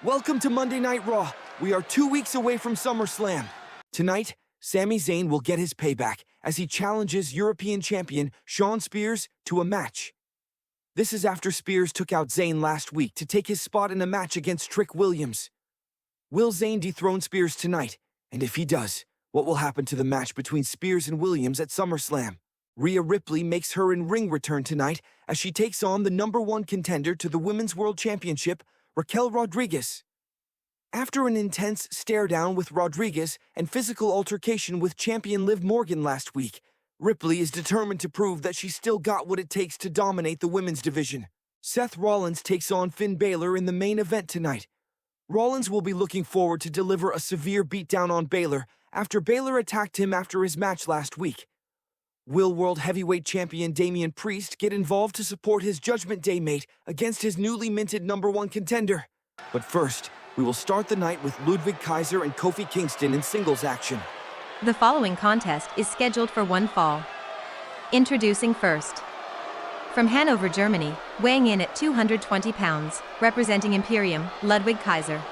Welcome to Monday Night Raw. We are 2 weeks away from SummerSlam. Tonight, Sami Zayn will get his payback as he challenges European champion Shawn Spears to a match. This is after Spears took out Zayn last week to take his spot in a match against Trick Williams. Will Zayn dethrone Spears tonight? And if he does, what will happen to the match between Spears and Williams at SummerSlam? Rhea Ripley makes her in-ring return tonight as she takes on the #1 contender to the Women's World Championship, Raquel Rodriguez. After an intense stare-down with Rodriguez and physical altercation with champion Liv Morgan last week, Ripley is determined to prove that she's still got what it takes to dominate the women's division. Seth Rollins takes on Finn Balor in the main event tonight. Rollins will be looking forward to deliver a severe beatdown on Balor after Balor attacked him after his match last week. Will World Heavyweight Champion Damian Priest get involved to support his Judgment Day mate against his newly minted #1 contender? But first, we will start the night with Ludwig Kaiser and Kofi Kingston in singles action. The following contest is scheduled for one fall. Introducing first. From Hanover, Germany, weighing in at 220 pounds, representing Imperium, Ludwig Kaiser.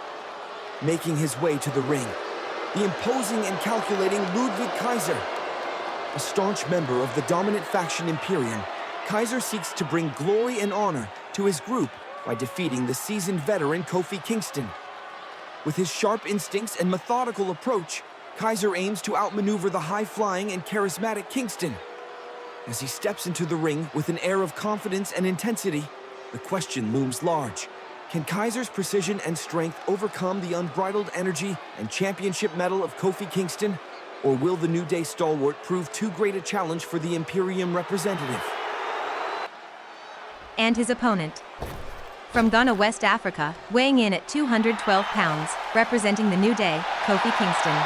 Making his way to the ring, the imposing and calculating Ludwig Kaiser. A staunch member of the dominant faction Imperium, Kaiser seeks to bring glory and honor to his group by defeating the seasoned veteran Kofi Kingston. With his sharp instincts and methodical approach, Kaiser aims to outmaneuver the high-flying and charismatic Kingston. As he steps into the ring with an air of confidence and intensity, the question looms large. Can Kaiser's precision and strength overcome the unbridled energy and championship mettle of Kofi Kingston? Or will the New Day stalwart prove too great a challenge for the Imperium representative? And his opponent. From Ghana, West Africa, weighing in at 212 pounds, representing the New Day, Kofi Kingston.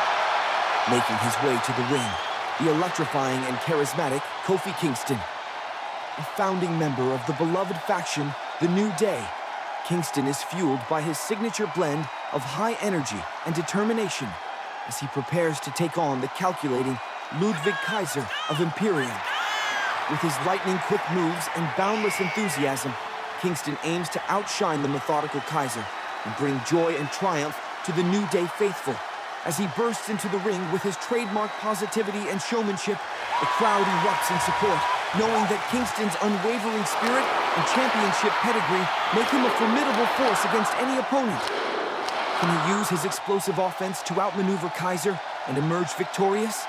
Making his way to the ring, the electrifying and charismatic Kofi Kingston. A founding member of the beloved faction, the New Day, Kingston is fueled by his signature blend of high energy and determination as he prepares to take on the calculating Ludwig Kaiser of Imperium. With his lightning-quick moves and boundless enthusiasm, Kingston aims to outshine the methodical Kaiser and bring joy and triumph to the New Day faithful. As he bursts into the ring with his trademark positivity and showmanship, the crowd erupts in support, knowing that Kingston's unwavering spirit and championship pedigree make him a formidable force against any opponent. Can he use his explosive offense to outmaneuver Kaiser and emerge victorious?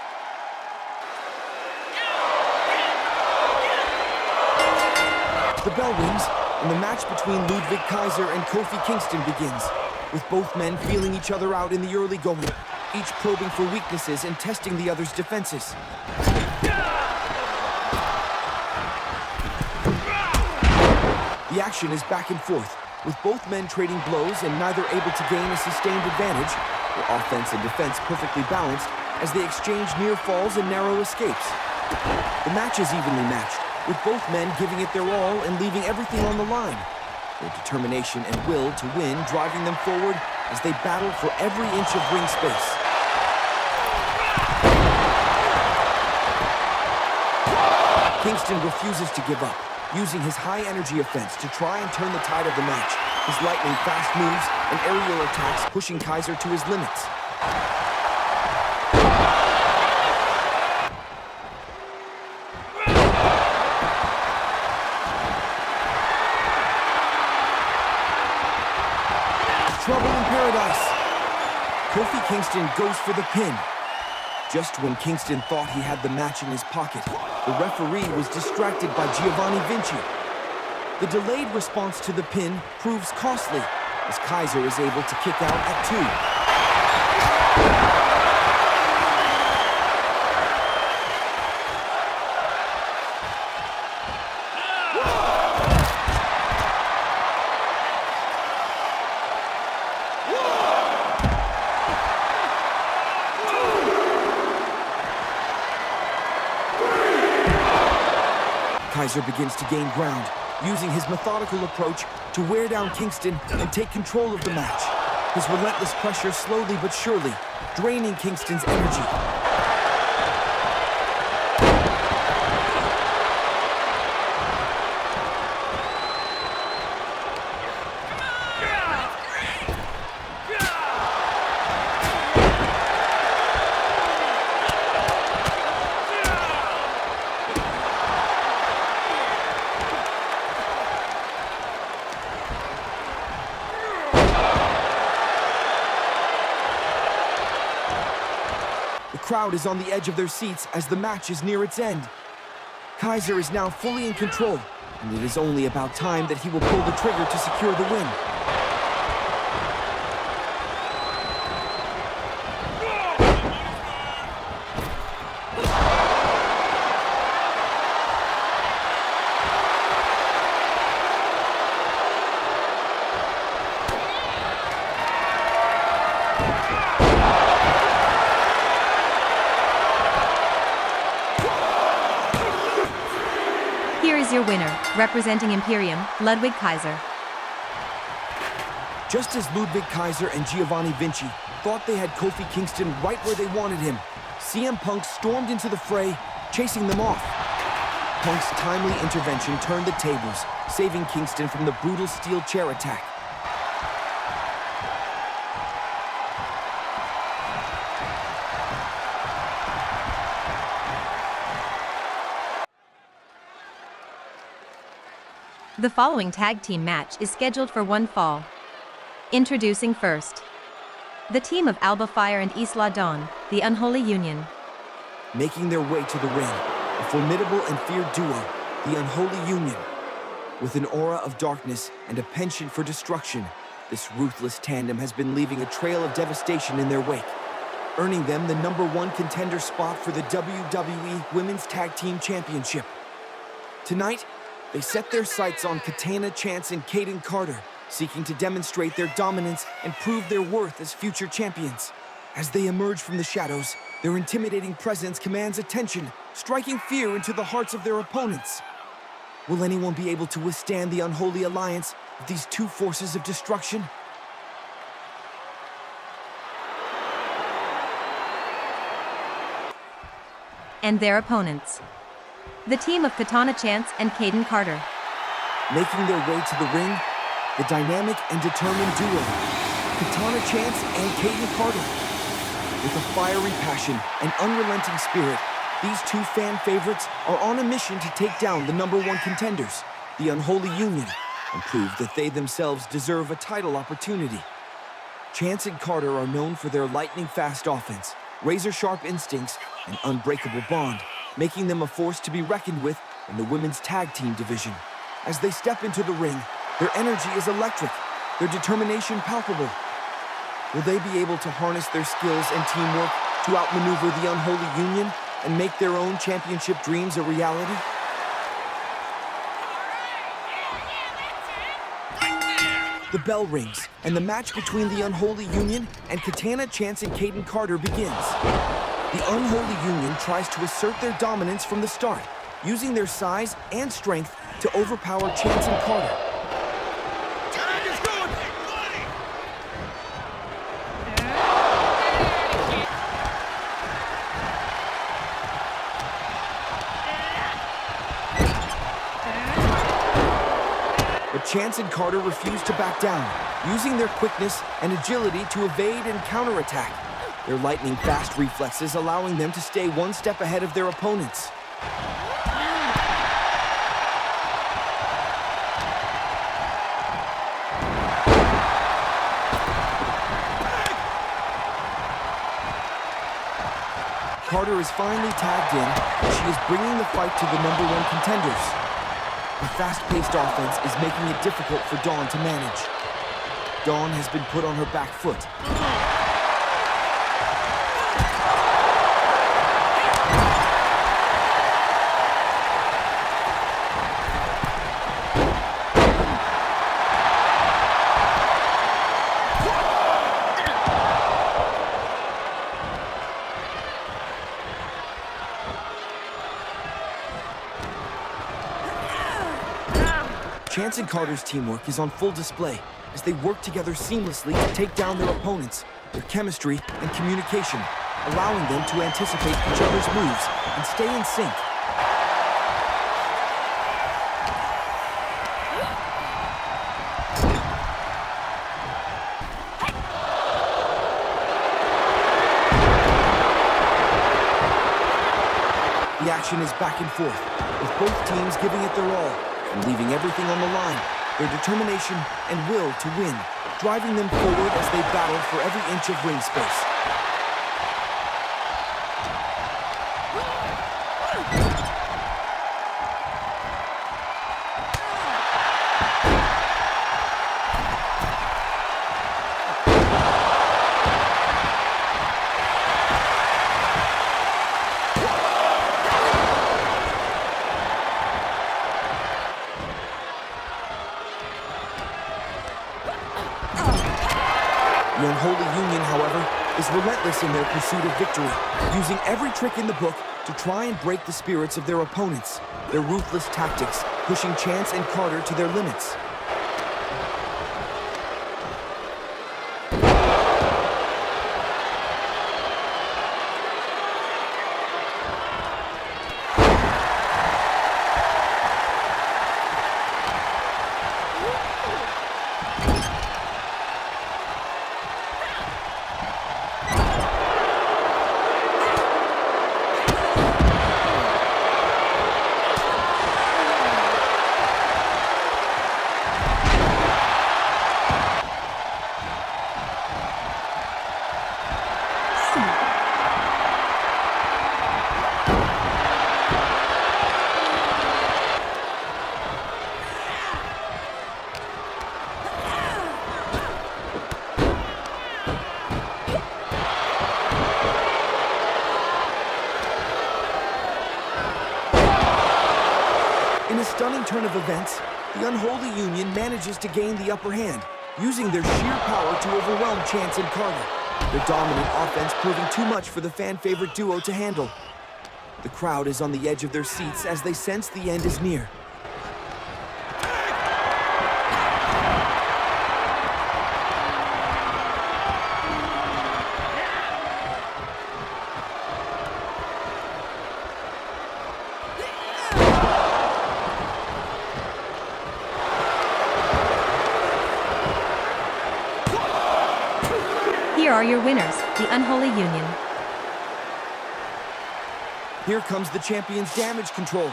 The bell rings, and the match between Ludwig Kaiser and Kofi Kingston begins, with both men feeling each other out in the early going, each probing for weaknesses and testing the other's defenses. The action is back and forth, with both men trading blows and neither able to gain a sustained advantage, their offense and defense perfectly balanced as they exchange near falls and narrow escapes. The match is evenly matched, with both men giving it their all and leaving everything on the line. Their determination and will to win driving them forward as they battle for every inch of ring space. Kingston refuses to give up, using his high-energy offense to try and turn the tide of the match, his lightning-fast moves and aerial attacks pushing Kaiser to his limits. Trouble in paradise. Kofi Kingston goes for the pin. Just when Kingston thought he had the match in his pocket, the referee was distracted by Giovanni Vinci. The delayed response to the pin proves costly, as Kaiser is able to kick out at 2. Kaiser begins to gain ground, using his methodical approach to wear down Kingston and take control of the match. His relentless pressure slowly but surely, draining Kingston's energy. crowd is on the edge of their seats as the match is near its end. Kaiser is now fully in control, and it is only about time that he will pull the trigger to secure the win. Here is your winner, representing Imperium, Ludwig Kaiser. Just as Ludwig Kaiser and Giovanni Vinci thought they had Kofi Kingston right where they wanted him, CM Punk stormed into the fray, chasing them off. Punk's timely intervention turned the tables, saving Kingston from the brutal steel chair attack. The following tag team match is scheduled for one fall. Introducing first, the team of Alba Fire and Isla Dawn, the Unholy Union. Making their way to the ring, a formidable and feared duo, the Unholy Union. With an aura of darkness and a penchant for destruction, this ruthless tandem has been leaving a trail of devastation in their wake, earning them the #1 contender spot for the WWE Women's Tag Team Championship. Tonight, they set their sights on Katana Chance and Kaden Carter, seeking to demonstrate their dominance and prove their worth as future champions. As they emerge from the shadows, their intimidating presence commands attention, striking fear into the hearts of their opponents. Will anyone be able to withstand the unholy alliance of these two forces of destruction? And their opponents, the team of Katana Chance and Kaden Carter. Making their way to the ring, the dynamic and determined duo, Katana Chance and Kaden Carter. With a fiery passion and unrelenting spirit, these two fan favorites are on a mission to take down the #1 contenders, the Unholy Union, and prove that they themselves deserve a title opportunity. Chance and Carter are known for their lightning-fast offense, razor-sharp instincts, and unbreakable bond, making them a force to be reckoned with in the women's tag team division. As they step into the ring, their energy is electric, their determination palpable. Will they be able to harness their skills and teamwork to outmaneuver the Unholy Union and make their own championship dreams a reality? The bell rings, and the match between the Unholy Union and Katana Chance and Kaden Carter begins. The Unholy Union tries to assert their dominance from the start, using their size and strength to overpower Chance and Carter. Time is going! But Chance and Carter refuse to back down, using their quickness and agility to evade and counterattack. Their lightning-fast reflexes allowing them to stay one step ahead of their opponents. Carter is finally tagged in, and she is bringing the fight to the #1 contenders. The fast-paced offense is making it difficult for Dawn to manage. Dawn has been put on her back foot. Chance and Carter's teamwork is on full display as they work together seamlessly to take down their opponents, their chemistry and communication, allowing them to anticipate each other's moves and stay in sync. The action is back and forth, with both teams giving it their all and leaving everything on the line, their determination and will to win, driving them forward as they battle for every inch of ring space. The Unholy Union, however, is relentless in their pursuit of victory, using every trick in the book to try and break the spirits of their opponents. Their ruthless tactics, pushing Chance and Carter to their limits. In a stunning turn of events, the Unholy Union manages to gain the upper hand, using their sheer power to overwhelm Chance and Carter. Their dominant offense proving too much for the fan-favorite duo to handle. The crowd is on the edge of their seats as they sense the end is near. Here are your winners, the Unholy Union. Here comes the champion's damage control.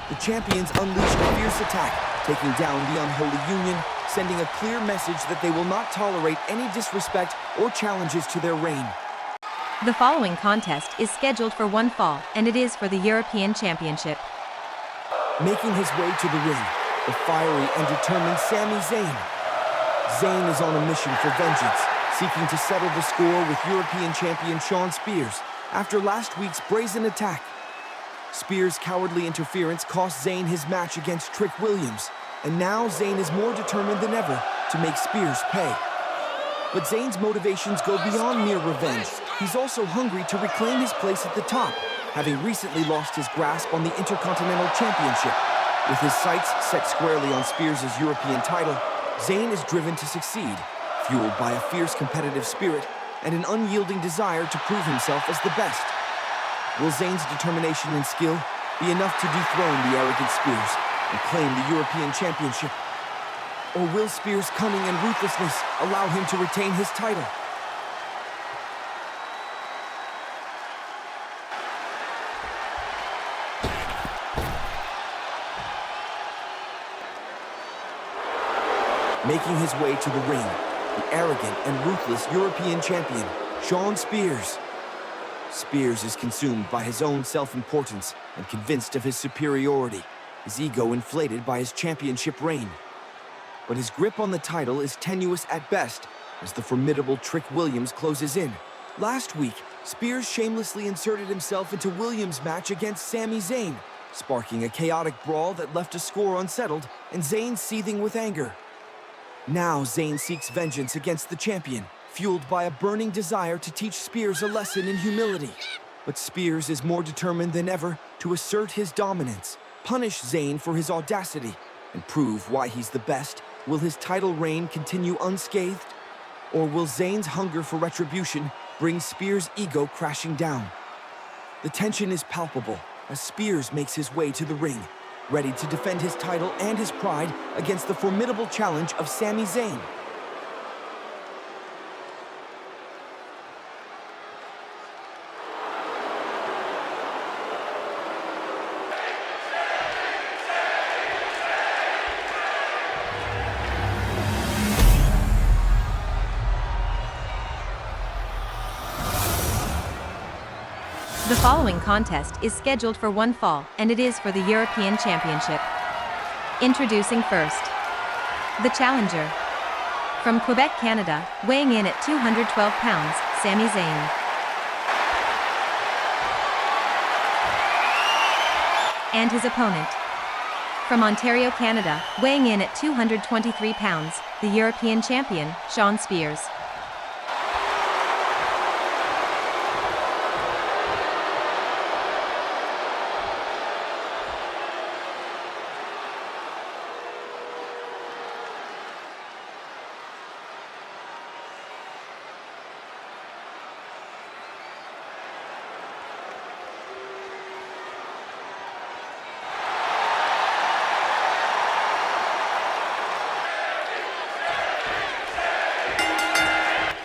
The champions unleash a fierce attack, taking down the Unholy Union, sending a clear message that they will not tolerate any disrespect or challenges to their reign. The following contest is scheduled for one fall, and it is for the European Championship. Making his way to the ring, the fiery and determined Sami Zayn. Zayn is on a mission for vengeance, seeking to settle the score with European champion Shawn Spears after last week's brazen attack. Spears' cowardly interference cost Zayn his match against Trick Williams, and now Zayn is more determined than ever to make Spears pay. But Zayn's motivations go beyond mere revenge. He's also hungry to reclaim his place at the top, having recently lost his grasp on the Intercontinental Championship. With his sights set squarely on Spears' European title, Zayn is driven to succeed, fueled by a fierce competitive spirit and an unyielding desire to prove himself as the best. Will Zayn's determination and skill be enough to dethrone the arrogant Spears and claim the European Championship? Or will Spears' cunning and ruthlessness allow him to retain his title? Making his way to the ring, the arrogant and ruthless European champion, Shawn Spears. Spears is consumed by his own self-importance and convinced of his superiority, his ego inflated by his championship reign. But his grip on the title is tenuous at best as the formidable Trick Williams closes in. Last week, Spears shamelessly inserted himself into Williams' match against Sami Zayn, sparking a chaotic brawl that left a score unsettled and Zayn seething with anger. Now Zayn seeks vengeance against the champion, fueled by a burning desire to teach Spears a lesson in humility. But Spears is more determined than ever to assert his dominance, punish Zayn for his audacity, and prove why he's the best. Will his title reign continue unscathed? Or will Zayn's hunger for retribution bring Spears' ego crashing down? The tension is palpable as Spears makes his way to the ring, ready to defend his title and his pride against the formidable challenge of Sami Zayn. The following contest is scheduled for one fall, and it is for the European Championship. Introducing first, the challenger. From Quebec, Canada, weighing in at 212 pounds, Sami Zayn. And his opponent. From Ontario, Canada, weighing in at 223 pounds, the European champion, Shawn Spears.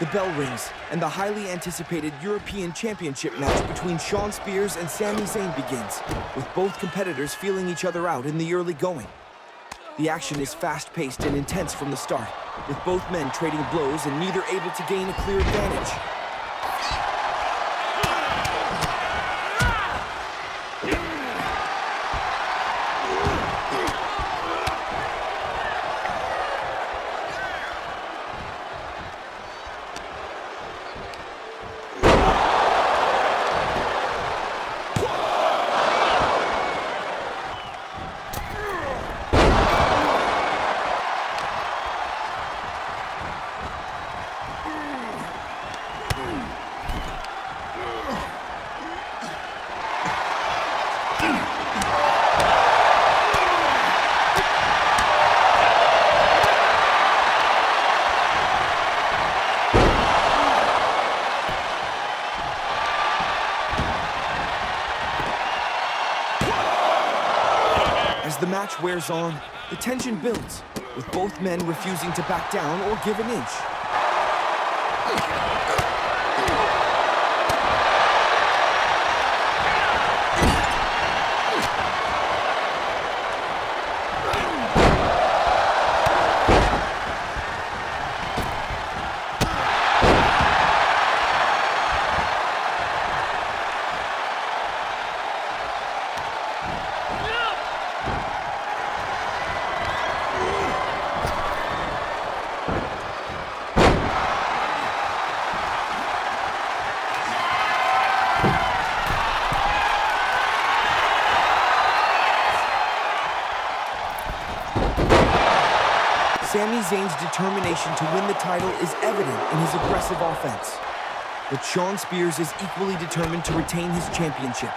The bell rings, and the highly anticipated European Championship match between Shawn Spears and Sami Zayn begins, with both competitors feeling each other out in the early going. The action is fast-paced and intense from the start, with both men trading blows and neither able to gain a clear advantage. As the match wears on, the tension builds, with both men refusing to back down or give an inch. Sami Zayn's determination to win the title is evident in his aggressive offense. But Shawn Spears is equally determined to retain his championship.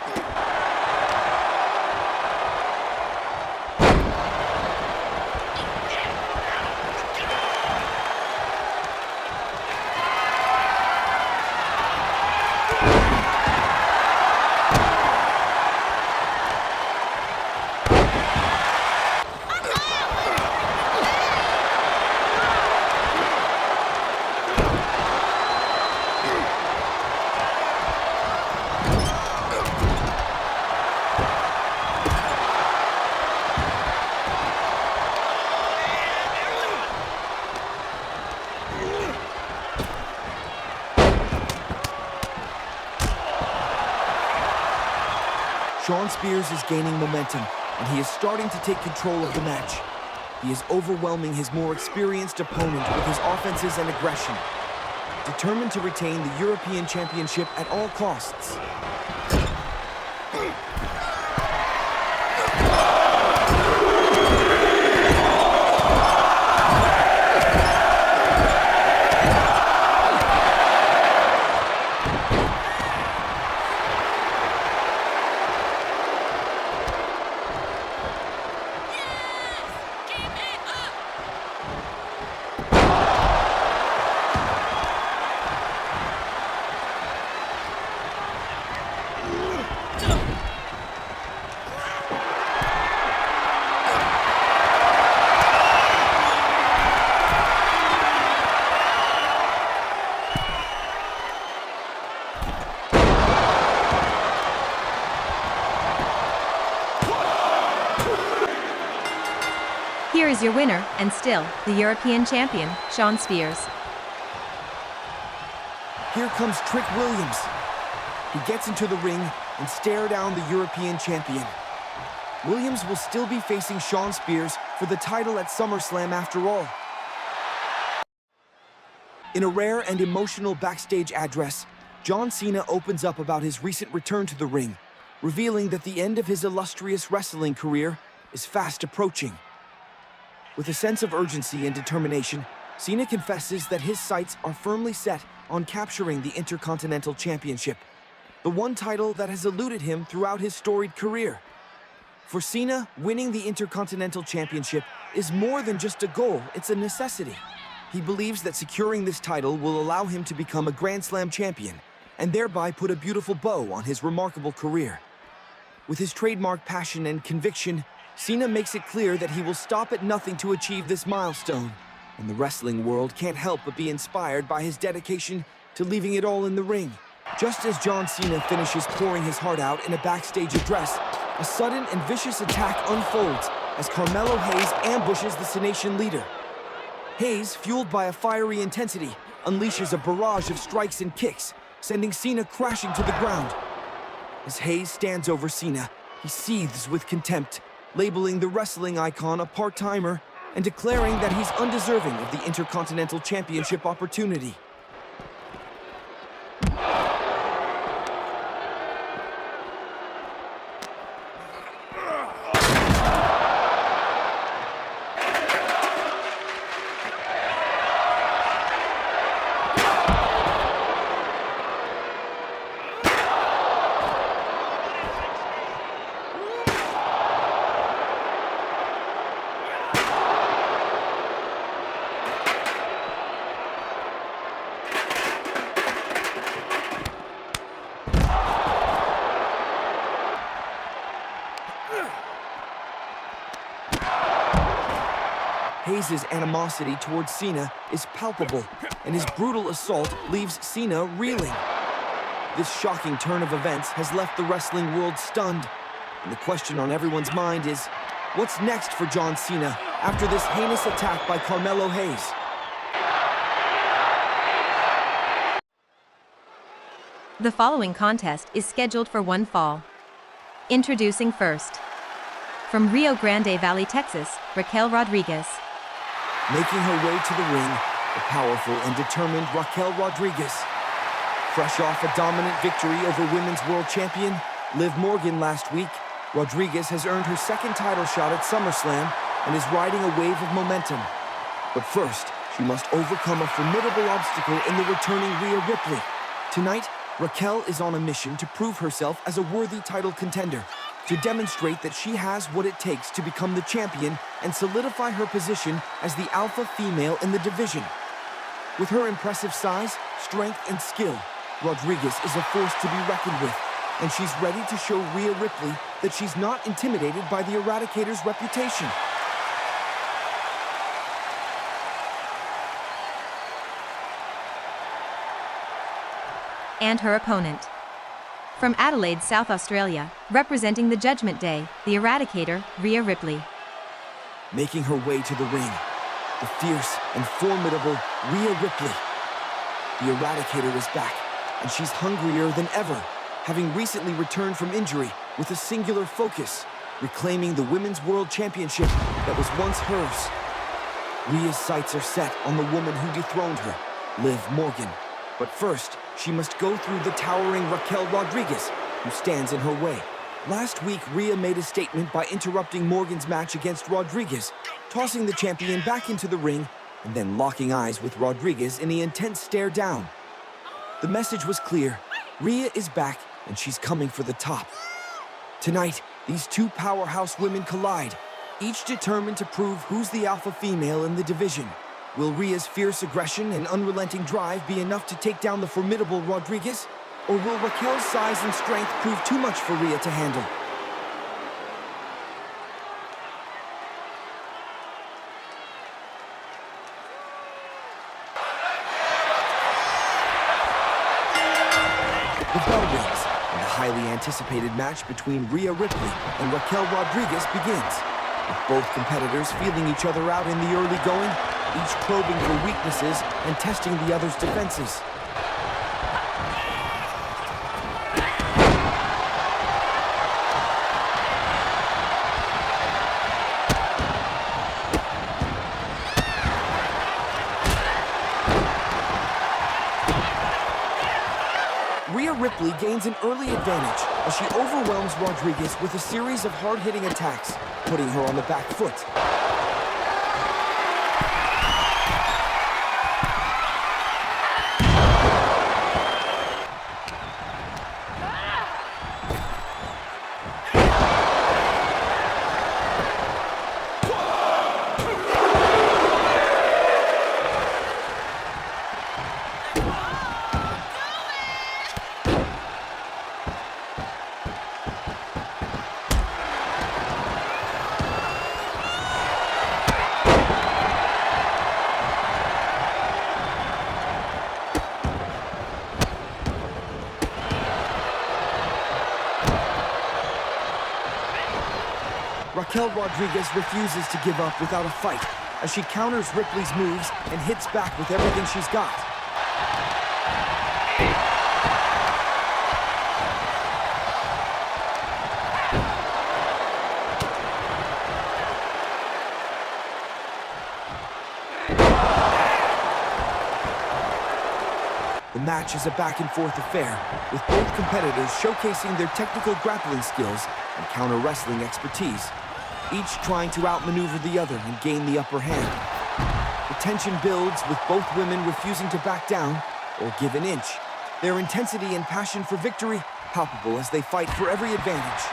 Shawn Spears is gaining momentum, and he is starting to take control of the match. He is overwhelming his more experienced opponent with his offenses and aggression, determined to retain the European Championship at all costs. Here is your winner, and still, the European champion, Shawn Spears. Here comes Trick Williams. He gets into the ring and stare down the European champion. Williams will still be facing Shawn Spears for the title at SummerSlam after all. In a rare and emotional backstage address, John Cena opens up about his recent return to the ring, revealing that the end of his illustrious wrestling career is fast approaching. With a sense of urgency and determination, Cena confesses that his sights are firmly set on capturing the Intercontinental Championship, the one title that has eluded him throughout his storied career. For Cena, winning the Intercontinental Championship is more than just a goal, it's a necessity. He believes that securing this title will allow him to become a Grand Slam champion, and thereby put a beautiful bow on his remarkable career. With his trademark passion and conviction, Cena makes it clear that he will stop at nothing to achieve this milestone. and the wrestling world can't help but be inspired by his dedication to leaving it all in the ring. Just as John Cena finishes pouring his heart out in a backstage address, a sudden and vicious attack unfolds as Carmelo Hayes ambushes the Cenation leader. Hayes, fueled by a fiery intensity, unleashes a barrage of strikes and kicks, sending Cena crashing to the ground. As Hayes stands over Cena, he seethes with contempt, labeling the wrestling icon a part-timer and declaring that he's undeserving of the Intercontinental Championship opportunity. Hayes' animosity towards Cena is palpable, and his brutal assault leaves Cena reeling. This shocking turn of events has left the wrestling world stunned, and the question on everyone's mind is, what's next for John Cena after this heinous attack by Carmelo Hayes? The following contest is scheduled for one fall. Introducing first, from Rio Grande Valley, Texas, Raquel Rodriguez. Making her way to the ring, the powerful and determined Raquel Rodriguez. Fresh off a dominant victory over Women's World Champion Liv Morgan last week, Rodriguez has earned her second title shot at SummerSlam and is riding a wave of momentum. But first, she must overcome a formidable obstacle in the returning Rhea Ripley. Tonight, Raquel is on a mission to prove herself as a worthy title contender, to demonstrate that she has what it takes to become the champion and solidify her position as the alpha female in the division. With her impressive size, strength, and skill, Rodriguez is a force to be reckoned with, and she's ready to show Rhea Ripley that she's not intimidated by the Eradicator's reputation. And her opponent. From Adelaide, South Australia, representing the Judgment Day, the Eradicator, Rhea Ripley. Making her way to the ring, the fierce and formidable Rhea Ripley. The Eradicator is back, and she's hungrier than ever, having recently returned from injury with a singular focus, reclaiming the Women's World Championship that was once hers. Rhea's sights are set on the woman who dethroned her, Liv Morgan. But first, she must go through the towering Raquel Rodriguez, who stands in her way. Last week, Rhea made a statement by interrupting Morgan's match against Rodriguez, tossing the champion back into the ring, and then locking eyes with Rodriguez in the intense stare down. The message was clear. Rhea is back, and she's coming for the top. Tonight, these two powerhouse women collide, each determined to prove who's the alpha female in the division. Will Rhea's fierce aggression and unrelenting drive be enough to take down the formidable Rodriguez? Or will Raquel's size and strength prove too much for Rhea to handle? The bell rings, and the highly anticipated match between Rhea Ripley and Raquel Rodriguez begins. With both competitors feeling each other out in the early going, each probing for weaknesses and testing the other's defenses. Rhea Ripley gains an early advantage as she overwhelms Rodriguez with a series of hard-hitting attacks, putting her on the back foot. Raquel Rodriguez refuses to give up without a fight as she counters Ripley's moves and hits back with everything she's got. The match is a back-and-forth affair, with both competitors showcasing their technical grappling skills and counter-wrestling expertise, each trying to outmaneuver the other and gain the upper hand. The tension builds, with both women refusing to back down or give an inch. Their intensity and passion for victory palpable as they fight for every advantage.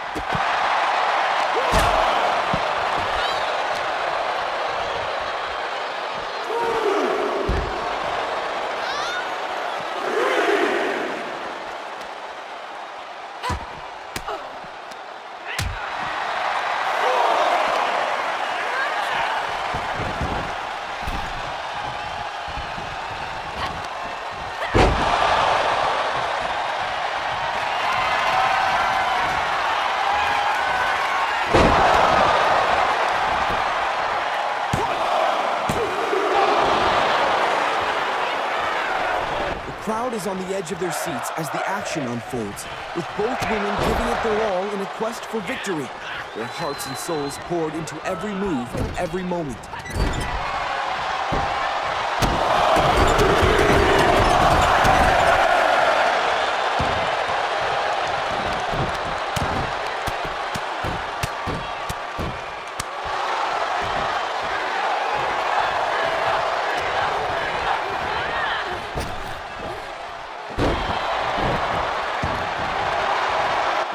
The crowd is on the edge of their seats as the action unfolds, with both women giving it their all in a quest for victory, their hearts and souls poured into every move and every moment.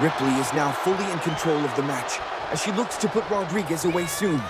Ripley is now fully in control of the match, as she looks to put Rodriguez away soon.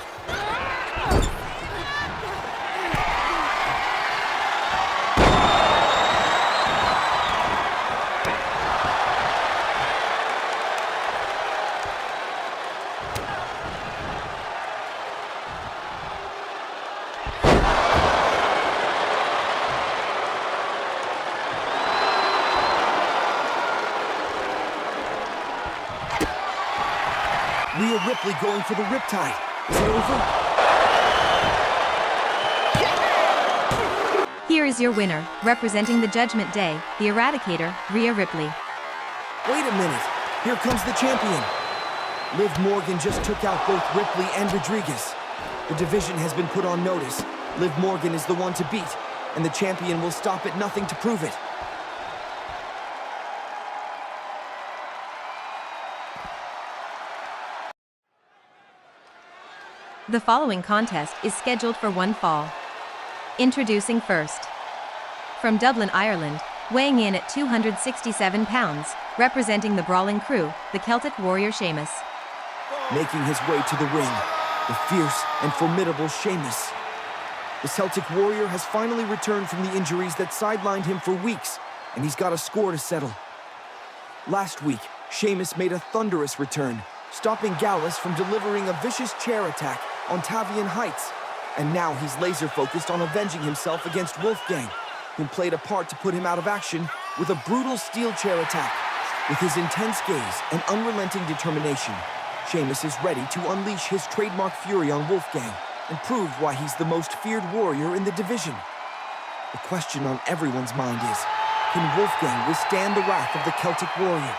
Rhea Ripley going for the riptide. Is it over? Here is your winner, representing the Judgment Day, the Eradicator, Rhea Ripley. Wait a minute. Here comes the champion. Liv Morgan just took out both Ripley and Rodriguez. The division has been put on notice. Liv Morgan is the one to beat, and the champion will stop at nothing to prove it. The following contest is scheduled for one fall. Introducing first. From Dublin, Ireland, weighing in at 267 pounds, representing the Brawling Crew, the Celtic Warrior Sheamus. Making his way to the ring, the fierce and formidable Sheamus. The Celtic Warrior has finally returned from the injuries that sidelined him for weeks, and he's got a score to settle. Last week, Sheamus made a thunderous return, stopping Gallus from delivering a vicious chair attack on Tavian Heights. And now he's laser-focused on avenging himself against Wolfgang, who played a part to put him out of action with a brutal steel chair attack. With his intense gaze and unrelenting determination, Sheamus is ready to unleash his trademark fury on Wolfgang and prove why he's the most feared warrior in the division. The question on everyone's mind is, can Wolfgang withstand the wrath of the Celtic Warrior?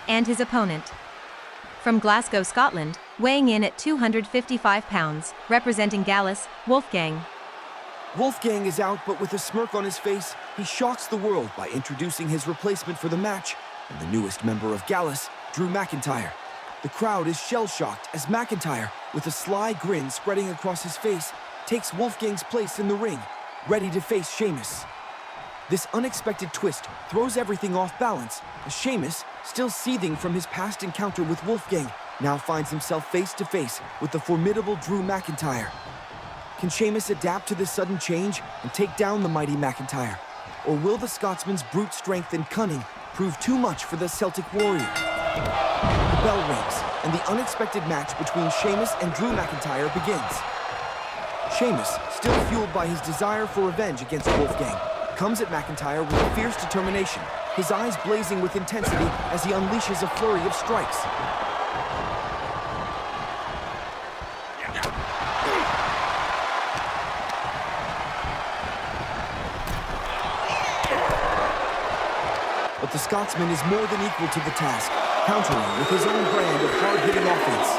And his opponent. From Glasgow, Scotland, weighing in at 255 pounds, representing Gallus, Wolfgang. Wolfgang is out, but with a smirk on his face, he shocks the world by introducing his replacement for the match, and the newest member of Gallus, Drew McIntyre. The crowd is shell-shocked as McIntyre, with a sly grin spreading across his face, takes Wolfgang's place in the ring, ready to face Sheamus. This unexpected twist throws everything off balance, as Sheamus, still seething from his past encounter with Wolfgang, now finds himself face-to-face with the formidable Drew McIntyre. Can Sheamus adapt to this sudden change and take down the mighty McIntyre? Or will the Scotsman's brute strength and cunning prove too much for the Celtic Warrior? The bell rings, and the unexpected match between Sheamus and Drew McIntyre begins. Sheamus, still fueled by his desire for revenge against Wolfgang, comes at McIntyre with a fierce determination, his eyes blazing with intensity as he unleashes a flurry of strikes. but the Scotsman is more than equal to the task, countering with his own brand of hard-hitting offense.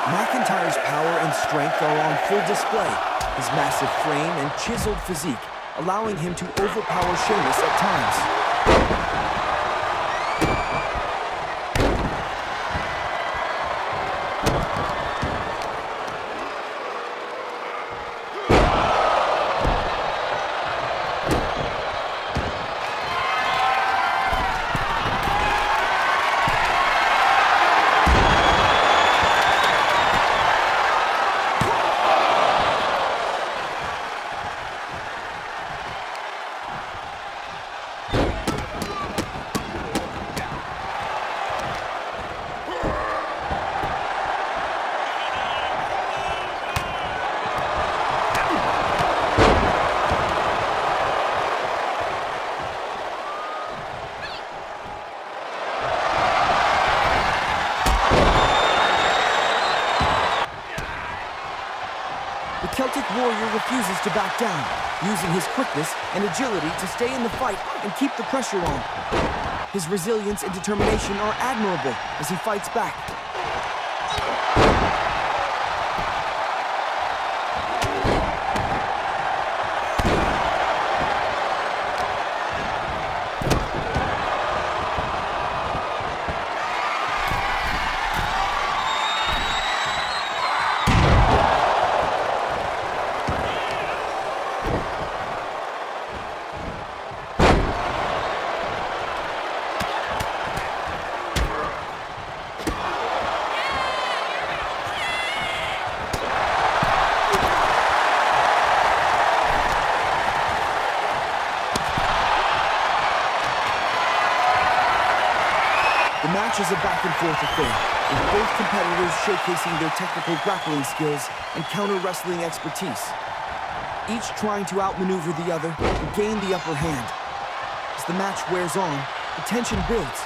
McIntyre's power and strength are on full display, his massive frame and chiseled physique allowing him to overpower Sheamus at times. Celtic Warrior refuses to back down, using his quickness and agility to stay in the fight and keep the pressure on. His resilience and determination are admirable as he fights back. The match is a back-and-forth affair, with both competitors showcasing their technical grappling skills and counter-wrestling expertise, each trying to outmaneuver the other and gain the upper hand. As the match wears on, the tension builds,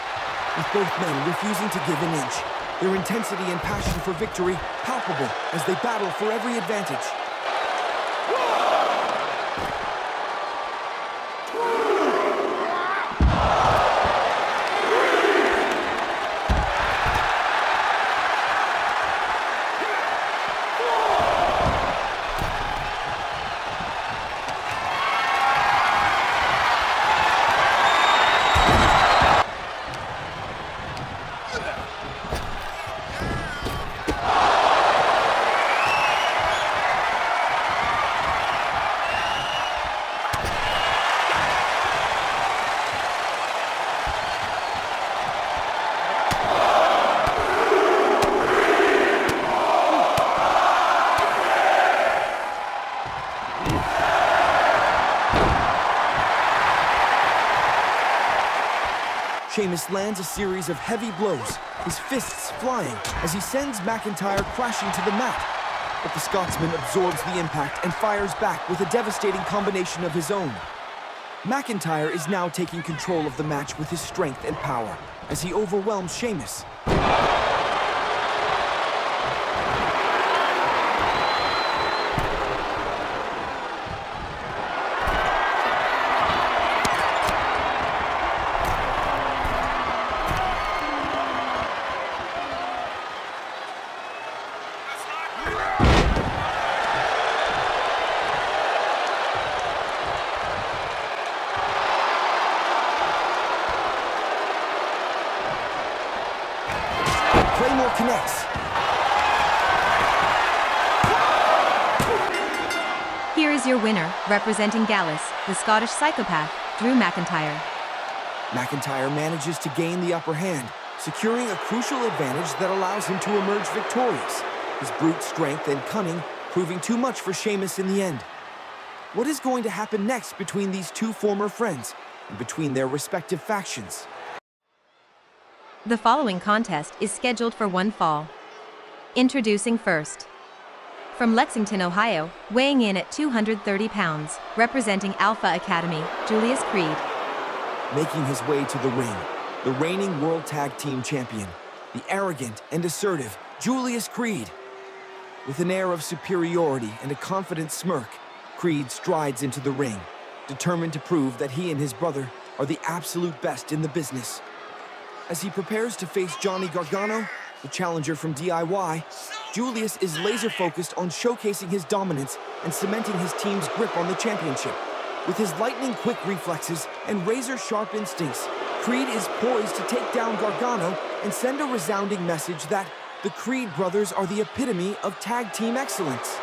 with both men refusing to give an inch, their intensity and passion for victory palpable as they battle for every advantage. Sheamus lands a series of heavy blows, his fists flying as he sends McIntyre crashing to the mat. But the Scotsman absorbs the impact and fires back with a devastating combination of his own. McIntyre is now taking control of the match with his strength and power as he overwhelms Sheamus. Connects. Here is your winner, representing Gallus, the Scottish psychopath, Drew McIntyre. McIntyre manages to gain the upper hand, securing a crucial advantage that allows him to emerge victorious, his brute strength and cunning proving too much for Sheamus in the end. What is going to happen next between these two former friends and between their respective factions? The following contest is scheduled for one fall. Introducing first. From Lexington, Ohio, weighing in at 230 pounds, representing Alpha Academy, Julius Creed. Making his way to the ring, the reigning World Tag Team Champion, the arrogant and assertive Julius Creed. With an air of superiority and a confident smirk, Creed strides into the ring, determined to prove that he and his brother are the absolute best in the business. As he prepares to face Johnny Gargano, the challenger from DIY, Julius is laser-focused on showcasing his dominance and cementing his team's grip on the championship. With his lightning-quick reflexes and razor-sharp instincts, Creed is poised to take down Gargano and send a resounding message that the Creed brothers are the epitome of tag team excellence.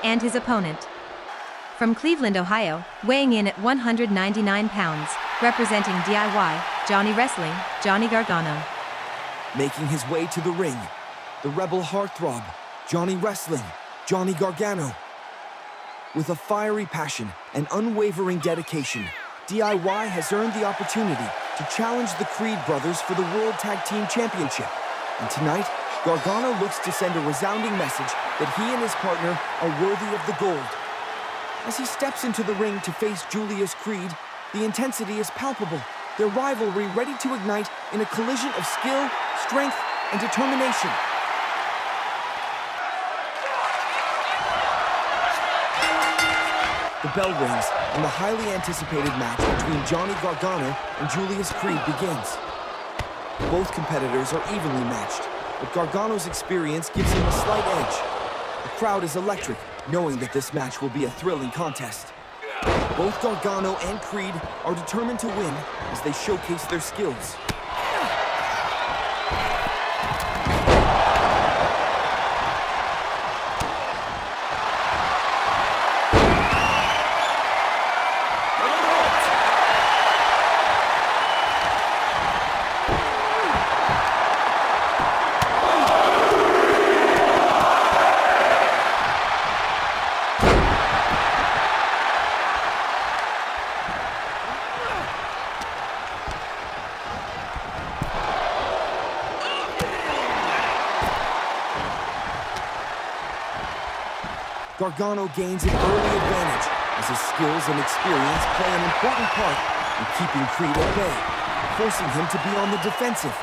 And his opponent. From Cleveland, Ohio, weighing in at 199 pounds, representing DIY, Johnny Gargano. Making his way to the ring, the rebel heartthrob, Johnny Gargano. With a fiery passion and unwavering dedication, DIY has earned the opportunity to challenge the Creed brothers for the World Tag Team Championship. And tonight, Gargano looks to send a resounding message that he and his partner are worthy of the gold. As he steps into the ring to face Julius Creed, the intensity is palpable, their rivalry ready to ignite in a collision of skill, strength, and determination. The bell rings, and the highly anticipated match between Johnny Gargano and Julius Creed begins. Both competitors are evenly matched, but Gargano's experience gives him a slight edge. The crowd is electric, knowing that this match will be a thrilling contest. Both Gargano and Creed are determined to win as they showcase their skills. Gargano gains an early advantage as his skills and experience play an important part in keeping Creed at bay, forcing him to be on the defensive.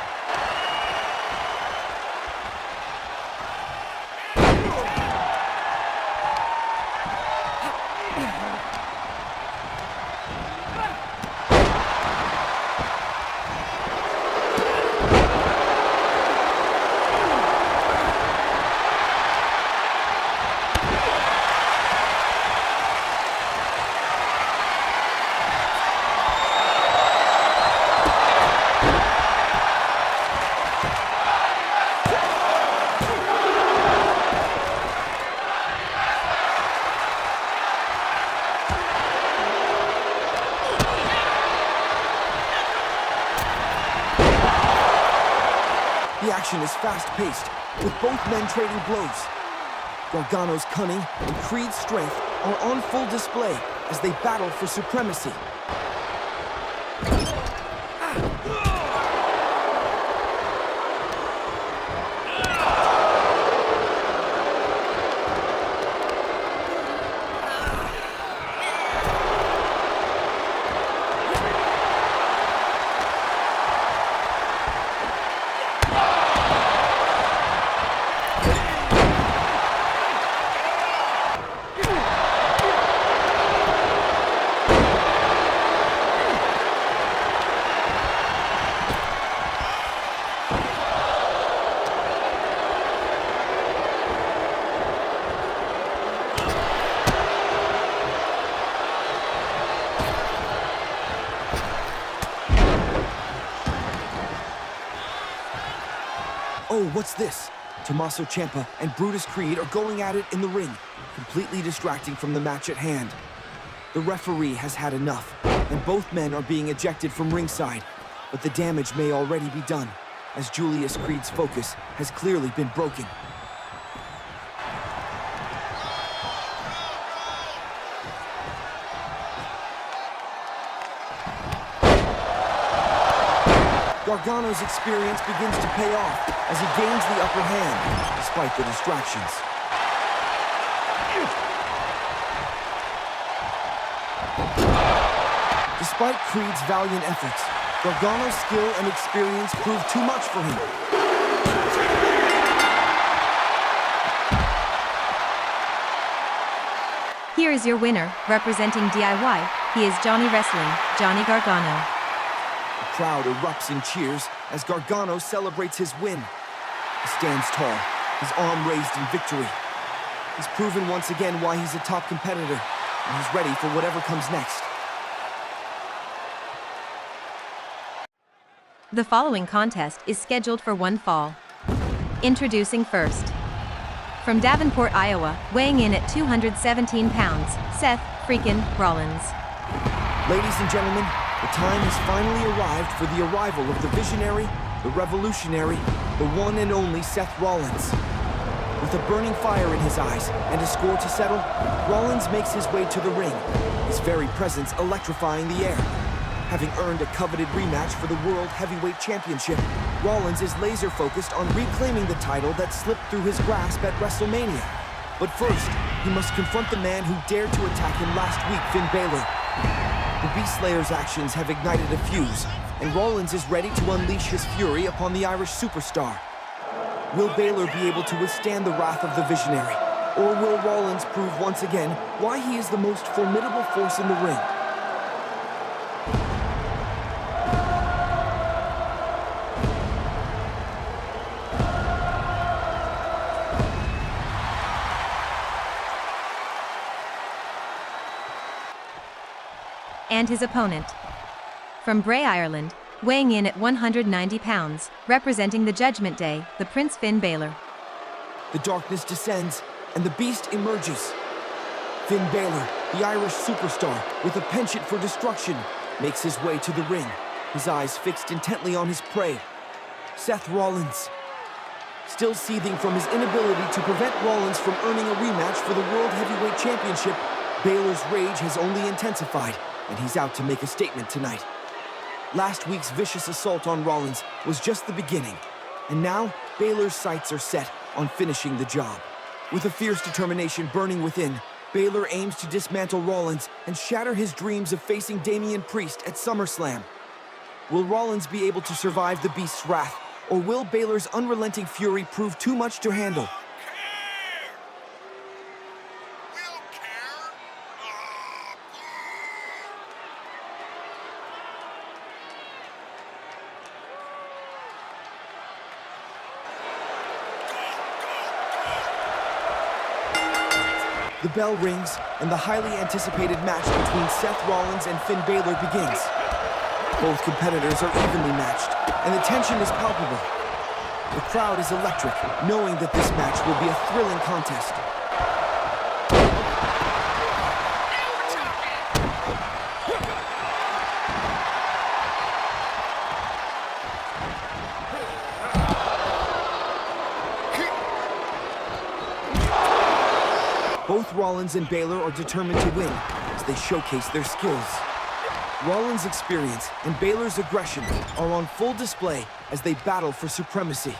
The action is fast-paced, with both men trading blows. Gargano's cunning and Creed's strength are on full display as they battle for supremacy. Oh, what's this? Tommaso Ciampa and Brutus Creed are going at it in the ring, completely distracting from the match at hand. The referee has had enough, and both men are being ejected from ringside. But the damage may already be done, as Julius Creed's focus has clearly been broken. Gargano's experience begins to pay off as he gains the upper hand, despite the distractions. Despite Creed's valiant efforts, Gargano's skill and experience proved too much for him. Here is your winner, representing DIY, he is Johnny Wrestling, Johnny Gargano. The crowd erupts in cheers as Gargano celebrates his win. He stands tall, his arm raised in victory. He's proven once again why he's a top competitor, and he's ready for whatever comes next. The following contest is scheduled for one fall. Introducing first. From Davenport, Iowa, weighing in at 217 pounds, Seth Freakin Rollins. Ladies and gentlemen, the time has finally arrived for the arrival of the visionary, the revolutionary, the one and only Seth Rollins. With a burning fire in his eyes and a score to settle, Rollins makes his way to the ring, his very presence electrifying the air. Having earned a coveted rematch for the World Heavyweight Championship, Rollins is laser-focused on reclaiming the title that slipped through his grasp at WrestleMania. But first, he must confront the man who dared to attack him last week, Finn Balor. The Beast Slayer's actions have ignited a fuse, and Rollins is ready to unleash his fury upon the Irish superstar. Will Balor be able to withstand the wrath of the visionary? Or will Rollins prove once again why he is the most formidable force in the ring? And his opponent. From Bray, Ireland, weighing in at 190 pounds, representing the Judgment Day, the Prince Finn Balor. The darkness descends, and the beast emerges. Finn Balor, the Irish superstar, with a penchant for destruction, makes his way to the ring, his eyes fixed intently on his prey, Seth Rollins. Still seething from his inability to prevent Rollins from earning a rematch for the World Heavyweight Championship, Balor's rage has only intensified, and he's out to make a statement tonight. Last week's vicious assault on Rollins was just the beginning, and now Balor's sights are set on finishing the job. With a fierce determination burning within, Balor aims to dismantle Rollins and shatter his dreams of facing Damian Priest at SummerSlam. Will Rollins be able to survive the Beast's wrath, or will Balor's unrelenting fury prove too much to handle? The bell rings, and the highly anticipated match between Seth Rollins and Finn Balor begins. Both competitors are evenly matched, and the tension is palpable. The crowd is electric, knowing that this match will be a thrilling contest. Both Rollins and Balor are determined to win as they showcase their skills. Rollins' experience and Balor's aggression are on full display as they battle for supremacy.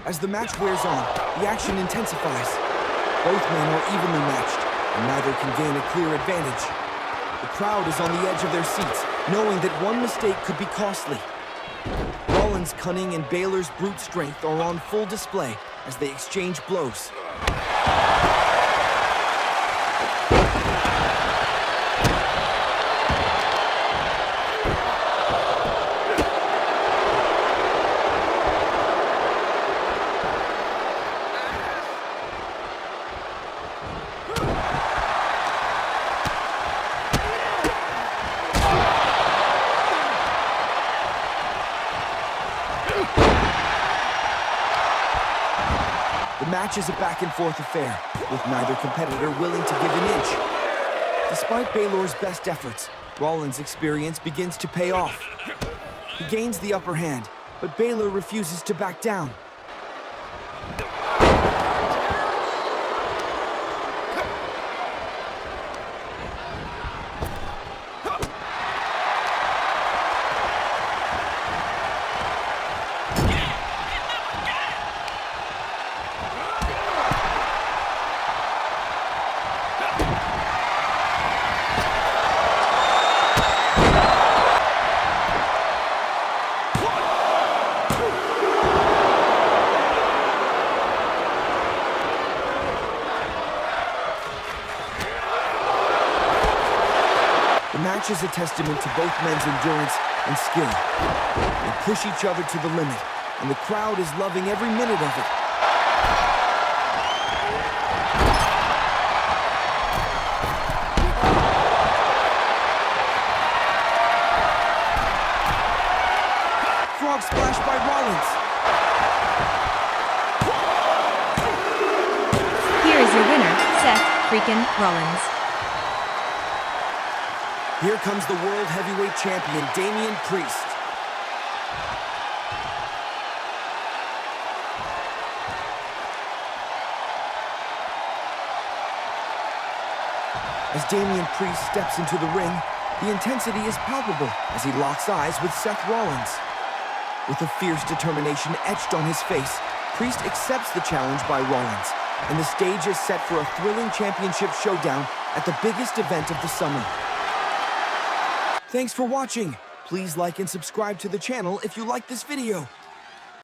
As the match wears on, the action intensifies. Both men are evenly matched, and neither can gain a clear advantage. The crowd is on the edge of their seats, knowing that one mistake could be costly. Rollins' cunning and Balor's brute strength are on full display as they exchange blows. The match is a back-and-forth affair, with neither competitor willing to give an inch. Despite Balor's best efforts, Rollins' experience begins to pay off. He gains the upper hand, but Balor refuses to back down. match is a testament to both men's endurance and skill. They push each other to the limit, and the crowd is loving every minute of it. Frog splash by Rollins. Here is your winner, Seth Freakin Rollins. Here comes the World Heavyweight Champion, Damian Priest. As Damian Priest steps into the ring, the intensity is palpable as he locks eyes with Seth Rollins. With a fierce determination etched on his face, Priest accepts the challenge by Rollins, and the stage is set for a thrilling championship showdown at the biggest event of the summer. Thanks for watching. Please like and subscribe to the channel if you like this video.